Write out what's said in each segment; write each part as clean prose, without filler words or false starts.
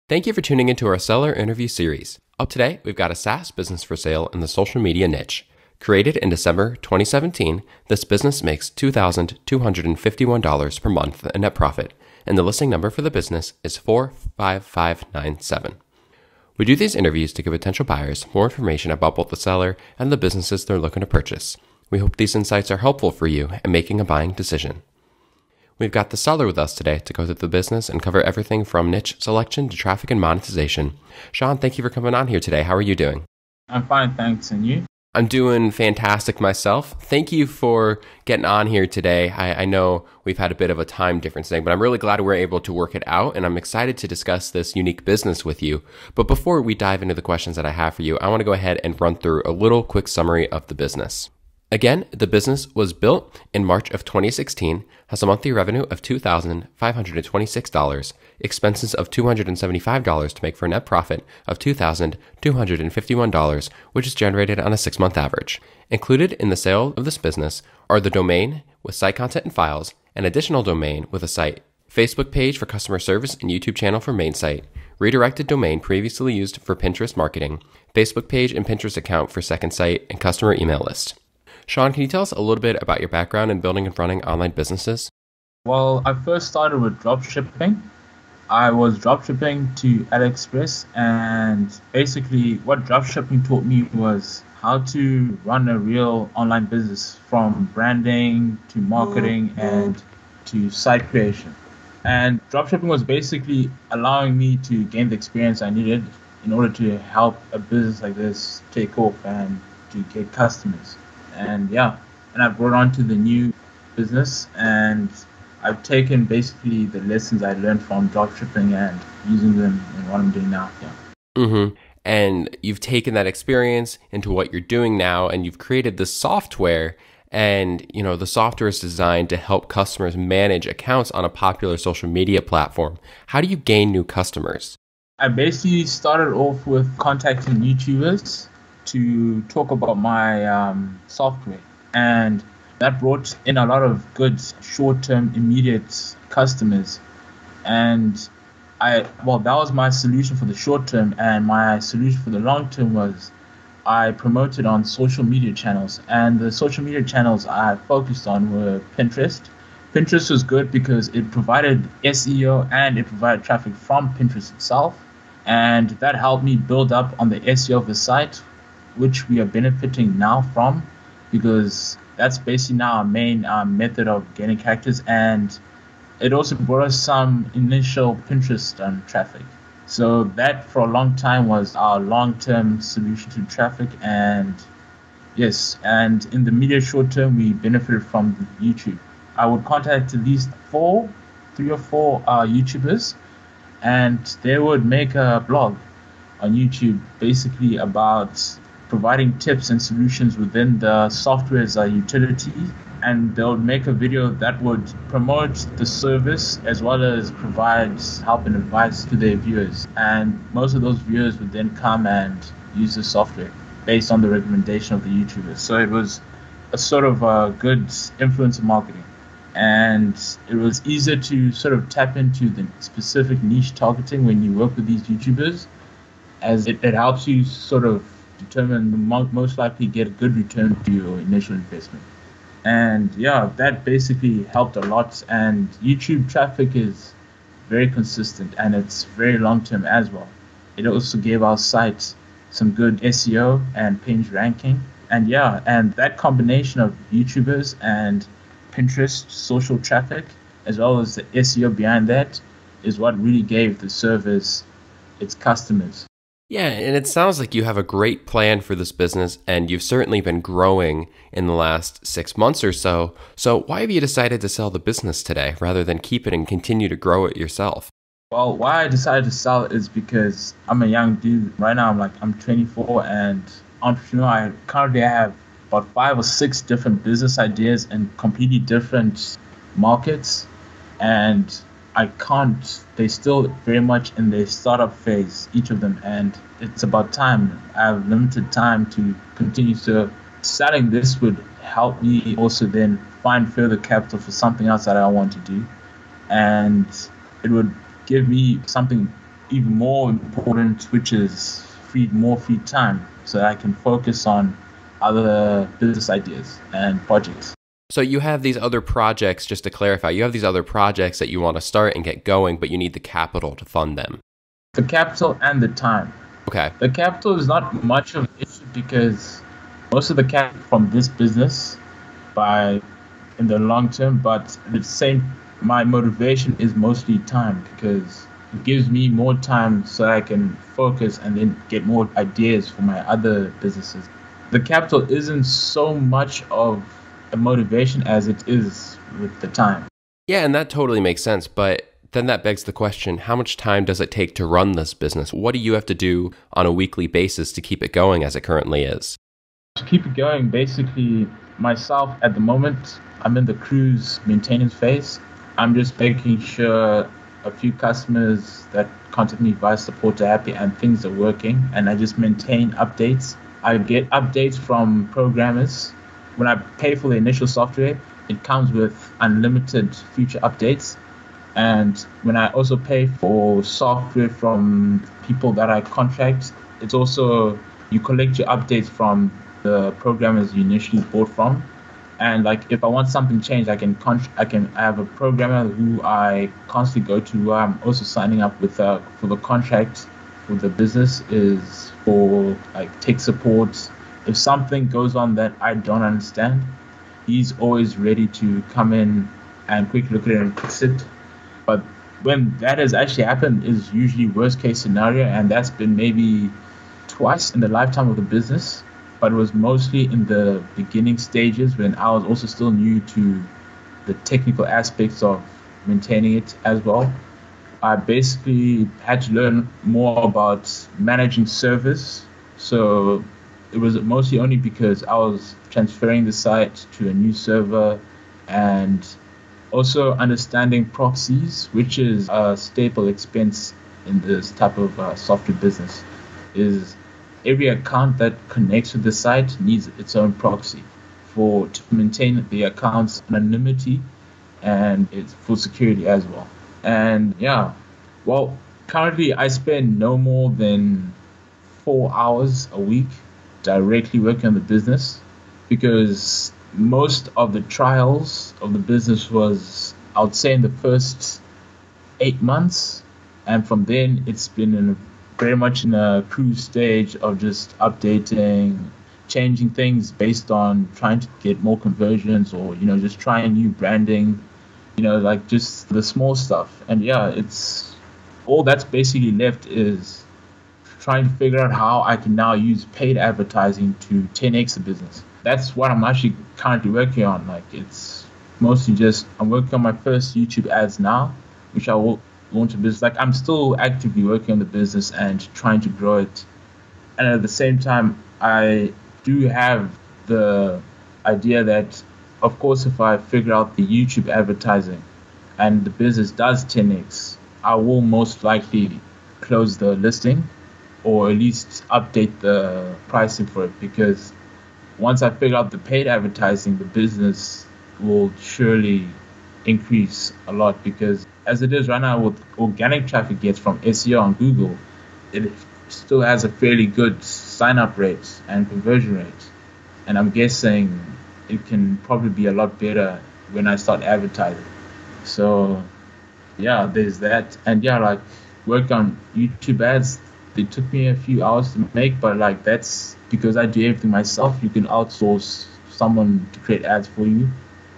Thank you for tuning into our seller interview series. Up today, we've got a SaaS business for sale in the social media niche. Created in December 2017, this business makes $2,251 per month in net profit, and the listing number for the business is 45597. We do these interviews to give potential buyers more information about both the seller and the businesses they're looking to purchase. We hope these insights are helpful for you in making a buying decision. We've got the seller with us today to go through the business and cover everything from niche selection to traffic and monetization. Sean, thank you for coming on here today. How are you doing? I'm fine, thanks. And you? I'm doing fantastic myself. Thank you for getting on here today. I know we've had a bit of a time difference thing, but I'm really glad we're able to work it out, and I'm excited to discuss this unique business with you. But before we dive into the questions that I have for you, I want to go ahead and run through a little quick summary of the business. Again, the business was built in March of 2016, has a monthly revenue of $2,526, expenses of $275 to make for a net profit of $2,251, which is generated on a 6-month average. Included in the sale of this business are the domain with site content and files, an additional domain with a site, Facebook page for customer service and YouTube channel for main site, redirected domain previously used for Pinterest marketing, Facebook page and Pinterest account for second site, and customer email list. Sean, can you tell us a little bit about your background in building and running online businesses? Well, I first started with dropshipping. I was dropshipping to AliExpress, and basically what dropshipping taught me was how to run a real online business, from branding to marketing and to site creation. And dropshipping was basically allowing me to gain the experience I needed in order to help a business like this take off and to get customers. And I've brought on to the new business, and I've taken basically the lessons I learned from dropshipping and using them in what I'm doing now. And you've taken that experience into what you're doing now, and you've created this software, and the software is designed to help customers manage accounts on a popular social media platform. How do you gain new customers? I basically started off with contacting YouTubers to talk about my software, and that brought in a lot of good short-term immediate customers. And that was my solution for the short term, and my solution for the long term was I promoted on social media channels, and the social media channels I focused on were Pinterest. Pinterest was good because it provided SEO and it provided traffic from Pinterest itself, and that helped me build up on the SEO of the site, which we are benefiting now from, because that's basically now our main method of getting characters, and it also brought us some initial Pinterest traffic. So that for a long time was our long-term solution to traffic, and in the immediate short term we benefited from YouTube. I would contact at least 3 or 4 YouTubers, and they would make a blog on YouTube basically about providing tips and solutions within the software's utility, and they'll make a video that would promote the service as well as provide help and advice to their viewers. And most of those viewers would then come and use the software based on the recommendation of the YouTubers. So it was a sort of a good influencer marketing, and it was easier to sort of tap into the specific niche targeting when you work with these YouTubers, as it helps you sort of determine the most likely get a good return to your initial investment. And that basically helped a lot. And YouTube traffic is very consistent, and it's very long term as well. It also gave our site some good SEO and page ranking. And that combination of YouTubers and Pinterest social traffic, as well as the SEO behind that, is what really gave the service its customers. Yeah, and it sounds like you have a great plan for this business, and you've certainly been growing in the last 6 months or so. So why have you decided to sell the business today rather than keep it and continue to grow it yourself? Well, why I decided to sell it is because I'm a young dude. Right now I'm 24 and entrepreneur. I currently have about 5 or 6 different business ideas in completely different markets, and they're still very much in their startup phase, each of them, and it's about time. I have limited time to continue. So selling this would help me also then find further capital for something else that I want to do, and it would give me something even more important, which is more free time, so that I can focus on other business ideas and projects. So you have these other projects, just to clarify, you have these other projects that you want to start and get going, but you need the capital to fund them. The capital and the time. Okay. The capital is not much of an issue because most of the capital from this business in the long term, but at the same, my motivation is mostly time because it gives me more time so I can focus and then get more ideas for my other businesses. The capital isn't so much of a motivation as it is with the time. Yeah, and that totally makes sense. But then that begs the question, how much time does it take to run this business? What do you have to do on a weekly basis to keep it going as it currently is? To keep it going, basically, myself at the moment, I'm in the cruise maintenance phase. I'm just making sure a few customers that contact me via support are happy and things are working, and I just maintain updates. I get updates from programmers. When I pay for the initial software, it comes with unlimited future updates. And when I also pay for software from people that I contract, it's also, you collect your updates from the programmers you initially bought from. And like, if I want something changed, I have a programmer who I constantly go to. I'm also signing up with for the contract for the business is for like tech support. If something goes on that I don't understand, he's always ready to come in and quickly look at it and fix it. But when that has actually happened is usually worst case scenario, and that's been maybe twice in the lifetime of the business. But it was mostly in the beginning stages when I was also still new to the technical aspects of maintaining it as well. I basically had to learn more about managing servers. So it was mostly only because I was transferring the site to a new server, and also understanding proxies, which is a staple expense in this type of software business, is every account that connects to the site needs its own proxy to maintain the account's anonymity and it's for security as well. And yeah, well, currently I spend no more than 4 hours a week directly working on the business, because most of the trials of the business was, I would say, in the first 8 months, and from then it's been very much in a cruise stage of just updating, changing things based on trying to get more conversions, or just trying new branding, like just the small stuff. And yeah, it's all that's basically left is trying to figure out how I can now use paid advertising to 10x the business. That's what I'm actually currently working on. Like, it's mostly just, I'm working on my first YouTube ads now, which I will launch a business. Like, I'm still actively working on the business and trying to grow it. And at the same time, I do have the idea that, of course, if I figure out the YouTube advertising and the business does 10x, I will most likely close the listing, or at least update the pricing for it, because once I figure out the paid advertising, the business will surely increase a lot, because as it is right now with organic traffic gets from SEO on Google, it still has a fairly good sign-up rate and conversion rate. And I'm guessing it can probably be a lot better when I start advertising. So yeah, there's that. And yeah, like, work on YouTube ads, they took me a few hours to make, but like, that's because I do everything myself. You can outsource someone to create ads for you.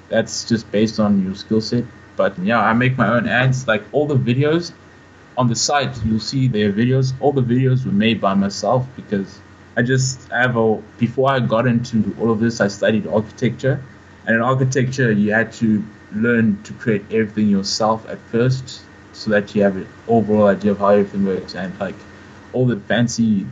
That's just based on your skill set. But yeah, I make my own ads. Like, all the videos on the site, you'll see their videos. All the videos were made by myself, because before I got into all of this, I studied architecture. And in architecture, you had to learn to create everything yourself at first, so that you have an overall idea of how everything works. And like, all the fancy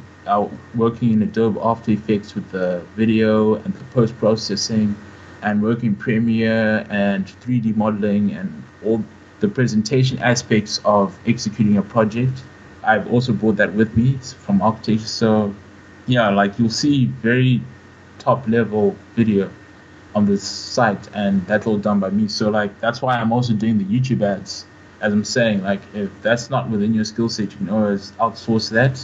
working in Adobe After Effects with the video and the post-processing, and working Premiere and 3D modeling and all the presentation aspects of executing a project. I've also brought that with me from architecture. So yeah, like, you'll see very top level video on this site, and that's all done by me. So like, that's why I'm also doing the YouTube ads as I'm saying, like if that's not within your skill set, you can always outsource that.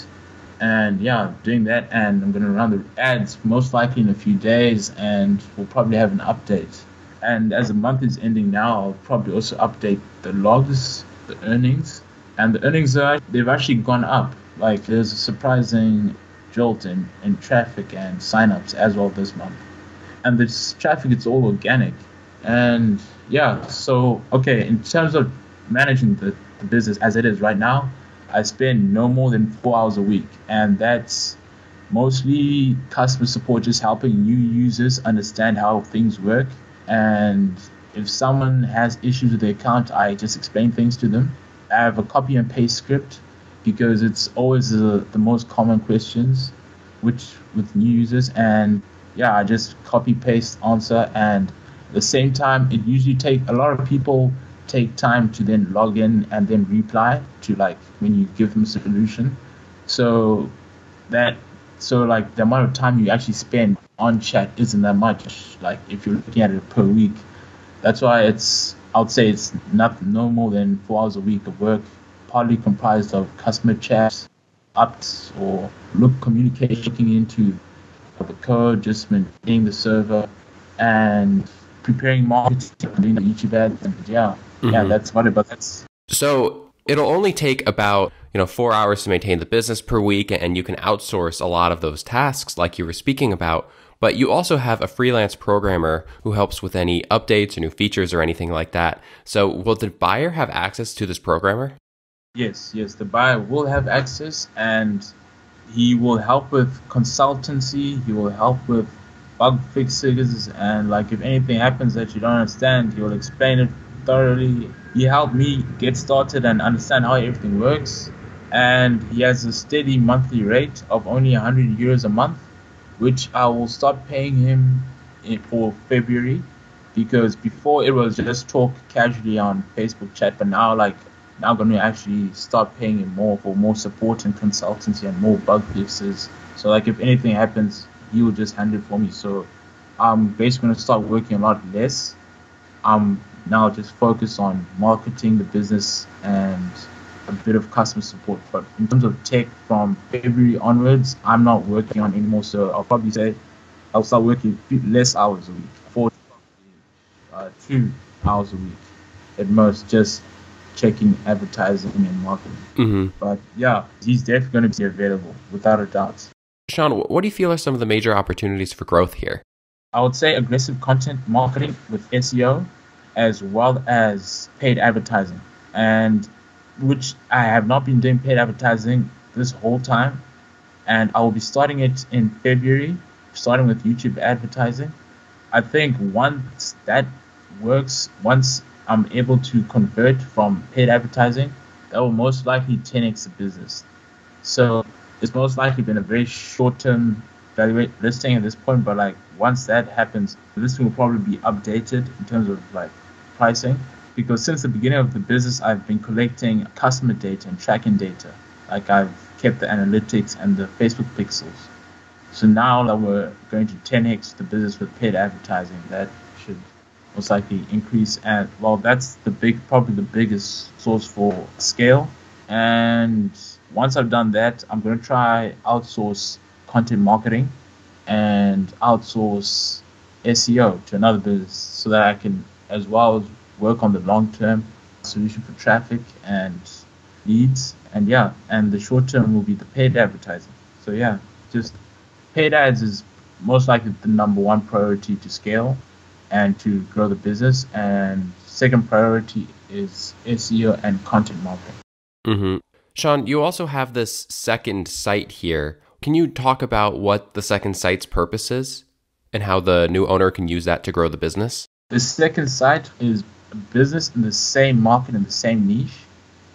And yeah, doing that, and I'm gonna run the ads most likely in a few days, and we'll probably have an update. And as the month is ending now, I'll probably also update the logs, the earnings, and the earnings they've actually gone up. Like there's a surprising jolt in traffic and signups as well this month. And this traffic, it's all organic. And yeah, so okay, in terms of managing the business as it is right now, I spend no more than 4 hours a week, and that's mostly customer support, just helping new users understand how things work. And if someone has issues with their account, I just explain things to them. I have a copy and paste script because it's always the most common questions which with new users, and yeah, I just copy paste answer. And at the same time, it usually take a lot of people take time to then log in and then reply to, like, when you give them a solution. So like the amount of time you actually spend on chat isn't that much, like if you're looking at it per week. That's why I would say it's no more than 4 hours a week of work, partly comprised of customer chats, ups or communicating into the code, just maintaining the server and preparing marketing, doing the YouTube ads, and yeah, that's about it. But that's so it'll only take about 4 hours to maintain the business per week, and you can outsource a lot of those tasks like you were speaking about. But you also have a freelance programmer who helps with any updates or new features or anything like that. So will the buyer have access to this programmer? Yes, the buyer will have access, and he will help with consultancy. He will help with bug fixes, and like if anything happens that you don't understand, he will explain it thoroughly. He helped me get started and understand how everything works, and he has a steady monthly rate of only 100 euros a month, which I will start paying him for February, because before it was just talk casually on Facebook chat, but now I'm going to actually start paying him more for more support and consultancy and more bug fixes. So like if anything happens, he will just handle it for me. So I'm basically going to start working a lot less. I'm now just focus on marketing the business and a bit of customer support. But in terms of tech, from February onwards, I'm not working on anymore. So I'll probably say I'll start working less hours a week, 2 hours a week at most, just checking advertising and marketing. But yeah, he's definitely going to be available without a doubt. Sean, what do you feel are some of the major opportunities for growth here? I would say aggressive content marketing with SEO, as well as paid advertising, and which I have not been doing paid advertising this whole time, and I will be starting it in February, starting with YouTube advertising. I think once that works, once I'm able to convert from paid advertising, that will most likely 10x the business. So it's most likely been a very short-term listing at this point, but like once that happens, the listing will probably be updated in terms of like pricing, because since the beginning of the business, I've been collecting customer data and tracking data. Like I've kept the analytics and the Facebook pixels. So now that we're going to 10x the business with paid advertising, that should most likely increase. And well, that's probably the biggest source for scale. And once I've done that, I'm going to try outsource content marketing and outsource SEO to another business, so that I can as well work on the long-term solution for traffic and leads. And yeah, and the short-term will be the paid advertising. So yeah, just paid ads is most likely the number one priority to scale and to grow the business. And second priority is SEO and content marketing. Sean, you also have this second site here. Can you talk about what the second site's purpose is and how the new owner can use that to grow the business? The second site is a business in the same market, in the same niche,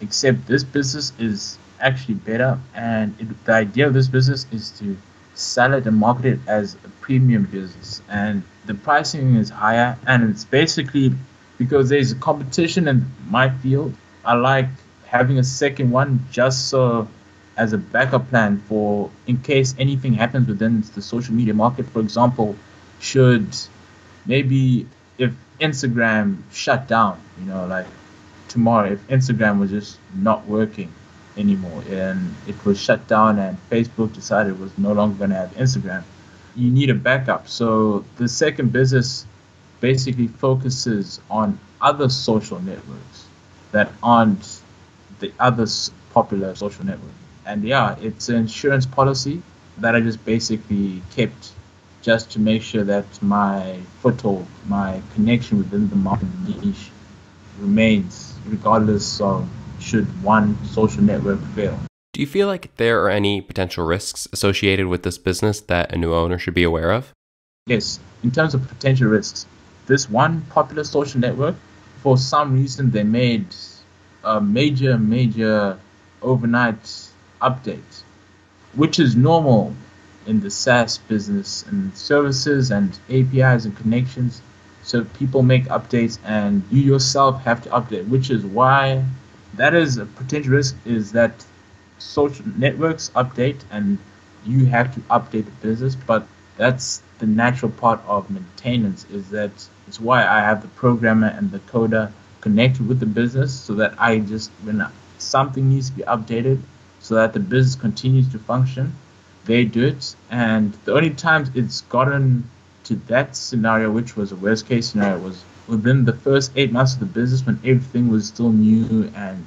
except this business is actually better. And the idea of this business is to sell it and market it as a premium business. And the pricing is higher, and it's basically because there's a competition in my field. I like having a second one just so as a backup plan for in case anything happens within the social media market. For example, should maybe if Instagram shut down, like tomorrow, if Instagram was just not working anymore and it was shut down and Facebook decided it was no longer going to have Instagram, you need a backup. So the second business basically focuses on other social networks that aren't the other popular social network. And yeah, it's an insurance policy that I just basically kept just to make sure that my foothold, my connection within the market niche remains regardless of should one social network fail. Do you feel like there are any potential risks associated with this business that a new owner should be aware of? Yes, in terms of potential risks, this one popular social network, for some reason they made a major overnight update, which is normal in the SaaS business and services and APIs and connections. So people make updates and you yourself have to update, which is why that is a potential risk, is that social networks update and you have to update the business. But that's the natural part of maintenance, is that it's why I have the programmer and the coder connected with the business, so that I just, when something needs to be updated so that the business continues to function, they do it. And the only times it's gotten to that scenario, which was a worst case scenario, was within the first 8 months of the business when everything was still new and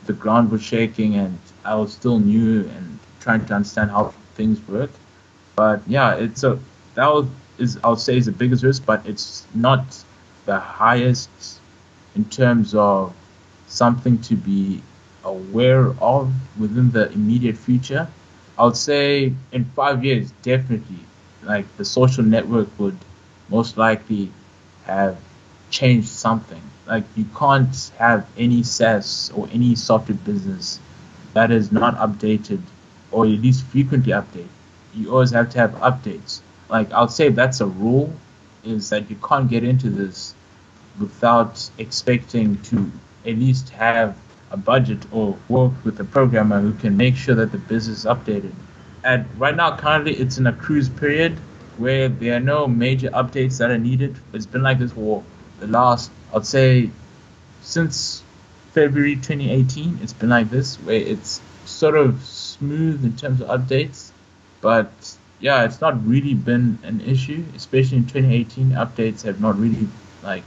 the ground was shaking and I was still new and trying to understand how things work. But yeah, I would say is the biggest risk, but it's not the highest in terms of something to be aware of within the immediate future. I would say in 5 years, definitely, like the social network would most likely have changed something. Like you can't have any SaaS or any software business that is not updated, or at least frequently updated. You always have to have updates. Like I would say that's a rule, is that you can't get into this without expecting to at least have a budget or work with a programmer who can make sure that the business is updated. And right now, currently, it's in a cruise period where there are no major updates that are needed. It's been like this for the last, I'd say, since February 2018. It's been like this, where it's sort of smooth in terms of updates. But yeah, it's not really been an issue, especially in 2018. Updates have not really, like,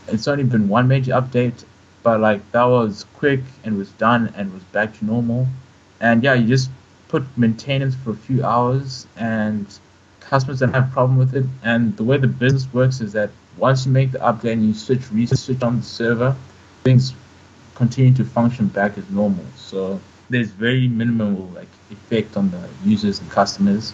it's only been one major update, but like that was quick and was done and was back to normal. And yeah, you just put maintenance for a few hours and customers don't have a problem with it. And the way the business works is that once you make the update and you switch on the server, things continue to function back as normal. So there's very minimal like effect on the users and customers.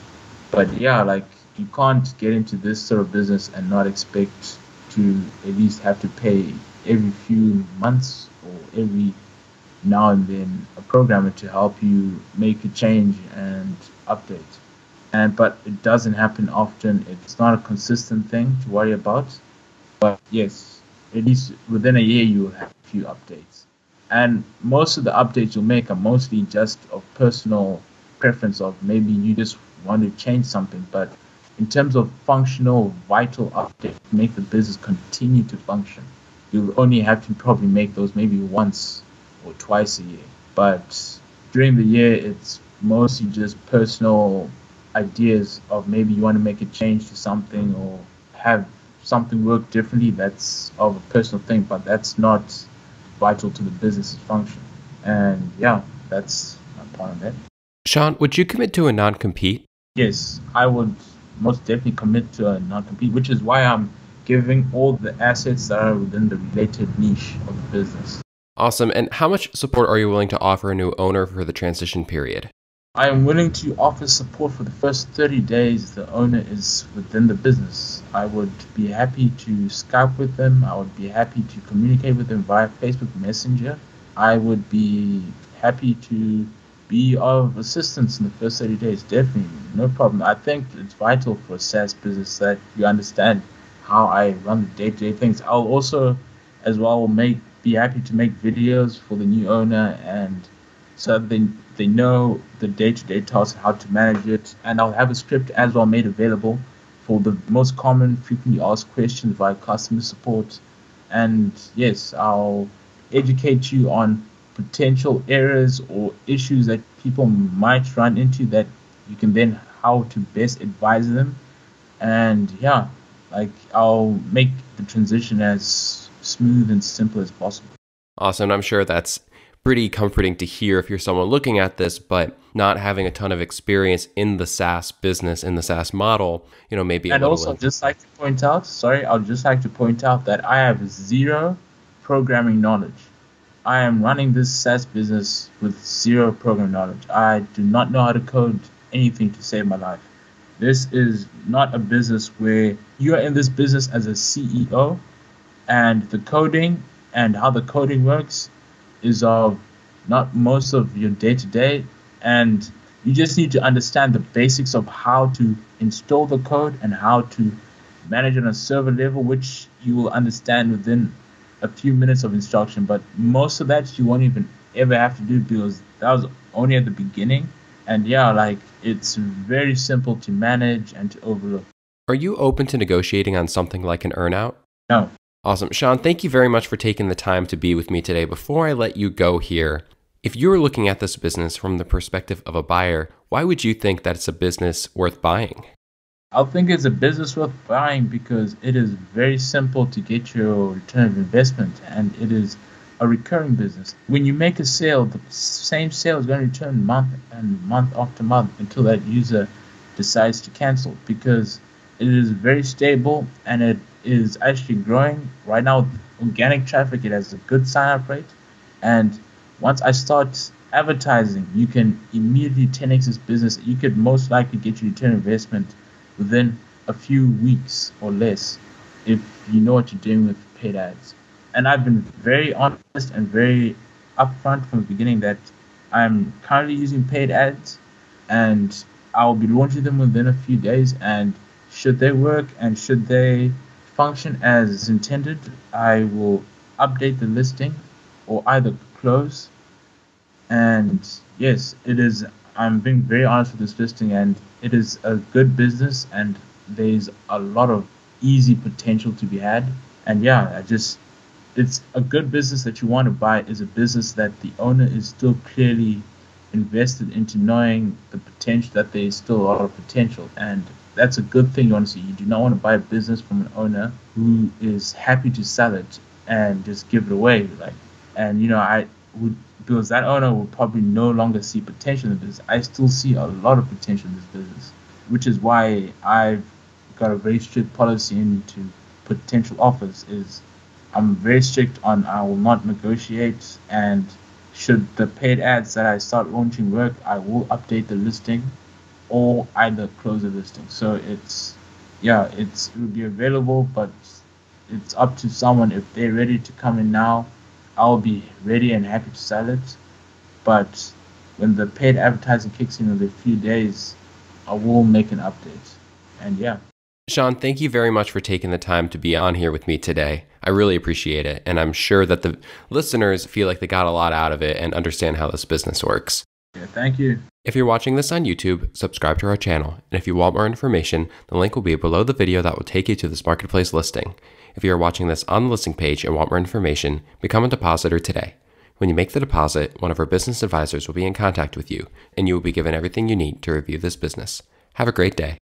But yeah, like you can't get into this sort of business and not expect to at least have to pay every few months or every now and then a programmer to help you make a change and update. But it doesn't happen often. It's not a consistent thing to worry about. But yes, at least within a year you will have a few updates. And most of the updates you'll make are mostly just of personal preference, of maybe you just want to change something. But in terms of functional, vital updates to make the business continue to function, you'll only have to probably make those maybe once or twice a year. But during the year, it's mostly just personal ideas of maybe you want to make a change to something or have something work differently. That's of a personal thing, but that's not vital to the business's function. And yeah, that's my part of it. Sean, would you commit to a non-compete? Yes, I would most definitely commit to a non-compete, which is why I'm giving all the assets that are within the related niche of the business. Awesome. And how much support are you willing to offer a new owner for the transition period? I am willing to offer support for the first 30 days the owner is within the business. I would be happy to Skype with them. I would be happy to communicate with them via Facebook Messenger. I would be happy to be of assistance in the first 30 days. Definitely, no problem. I think it's vital for a SaaS business that you understand how I run the day-to-day things. I'll also, as well, be happy to make videos for the new owner, and so they know the day-to-day tasks, how to manage it. And I'll have a script as well made available for the most common frequently asked questions via customer support. And yes, I'll educate you on potential errors or issues that people might run into, that you can then how to best advise them. And yeah, like I'll make the transition as smooth and simple as possible. Awesome. I'm sure that's pretty comforting to hear if you're someone looking at this, but not having a ton of experience in the SaaS business, in the SaaS model, maybe. And also, just like to point out, I'll just like to point out that I have zero programming knowledge. I am running this SaaS business with zero programming knowledge. I do not know how to code anything to save my life. This is not a business where you are in this business as a CEO, and the coding and how the coding works is of not most of your day-to-day, and you just need to understand the basics of how to install the code and how to manage on a server level, which you will understand within a few minutes of instruction. But most of that you won't even ever have to do, because that was only at the beginning. And yeah, like it's very simple to manage and to overlook. Are you open to negotiating on something like an earnout? No. Awesome. Sean, thank you very much for taking the time to be with me today. Before I let you go here, if you were looking at this business from the perspective of a buyer, why would you think that it's a business worth buying? I think it's a business worth buying because it is very simple to get your return of investment, and it is a recurring business. When you make a sale, the same sale is going to return month after month until that user decides to cancel, because it is very stable and it is actually growing. Right now, organic traffic, it has a good sign-up rate. And once I start advertising, you can immediately 10x this business. You could most likely get your return on investment within a few weeks or less if you know what you're doing with paid ads. And I've been very honest and very upfront from the beginning that I'm currently using paid ads, and I'll be launching them within a few days. And should they work and should they function as intended, I will update the listing or either close. And yes, it is. I'm being very honest with this listing, and it is a good business, and there's a lot of easy potential to be had. And yeah, it's a good business that you want to buy, is a business that the owner is still clearly invested into, knowing the potential, that there is still a lot of potential. And that's a good thing, honestly. You do not want to buy a business from an owner who is happy to sell it and just give it away. I would, because that owner will probably no longer see potential in the business. I still see a lot of potential in this business, which is why I've got a very strict policy into potential offers. I'm very strict on, I will not negotiate, and should the paid ads that I start launching work, I will update the listing or either close the listing. So it will be available, but it's up to someone. If they're ready to come in now, I'll be ready and happy to sell it. But when the paid advertising kicks in a few days, I will make an update. And yeah. Sean, thank you very much for taking the time to be on here with me today. I really appreciate it. And I'm sure that the listeners feel like they got a lot out of it and understand how this business works. Yeah, thank you. If you're watching this on YouTube, subscribe to our channel. And if you want more information, the link will be below the video that will take you to this marketplace listing. If you are watching this on the listing page and want more information, become a depositor today. When you make the deposit, one of our business advisors will be in contact with you, and you will be given everything you need to review this business. Have a great day.